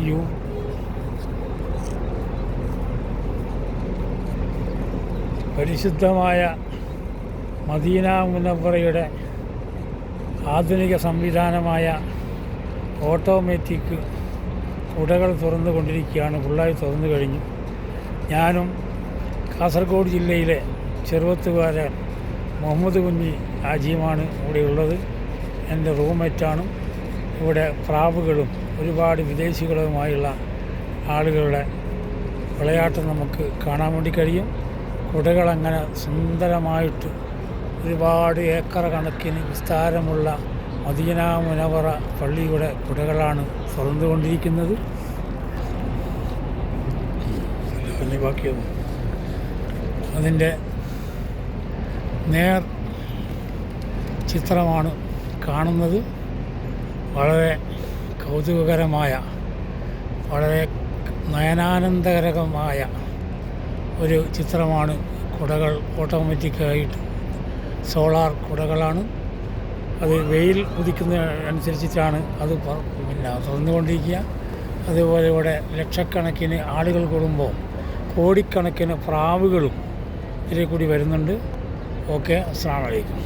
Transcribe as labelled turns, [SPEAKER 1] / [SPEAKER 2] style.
[SPEAKER 1] View. പരിശുദ്ധമായ Medina മുനവ്വറയുടെ ആധുനിക സംവിധാനമായ ഓട്ടോമാറ്റിക് കുടകൾ തുറന്നു കൊണ്ടിരിക്കുകയാണ്. ഫുള്ളായി തുറന്നു കഴിഞ്ഞു. ഞാനും കാസർഗോഡ് ജില്ലയിലെ ചെറുവത്തുകാരൻ മുഹമ്മദ് കുഞ്ഞി ആജിയുമാണ് ഇവിടെയുള്ളത്. എൻ്റെ റൂംമേറ്റാണ്. ഇവിടെ പ്രാവുകളും ഒരുപാട് വിദേശികളുമായുള്ള ആളുകളുടെ വിളയാട്ടം നമുക്ക് കാണാൻ വേണ്ടി കഴിയും. കുടകളങ്ങനെ സുന്ദരമായിട്ട് ഒരുപാട് ഏക്കർ കണക്കിന് വിസ്താരമുള്ള മദീന മുനവറ പള്ളിയുടെ കുടകളാണ് തുറന്നുകൊണ്ടിരിക്കുന്നത്. അതിൻ്റെ നേർ ചിത്രമാണ് കാണുന്നത്. വളരെ കൗതുകകരമായ, വളരെ നയനാനന്ദകരമായ ഒരു ചിത്രമാണ്. കുടകൾ ഓട്ടോമാറ്റിക്കായിട്ട് സോളാർ കുടകളാണ്. അത് വെയിൽ ഉദിക്കുന്ന അനുസരിച്ചിട്ടാണ് അത് തുറന്നുകൊണ്ടിരിക്കുക. അതുപോലെ ഇവിടെ ലക്ഷക്കണക്കിന് ആളുകൾ കൂടുമ്പോൾ കോടിക്കണക്കിന് പ്രാവുകളും ഇതിൽ കൂടി വരുന്നുണ്ട്. ഓക്കെ, അസ്സലാമു അലൈക്കും.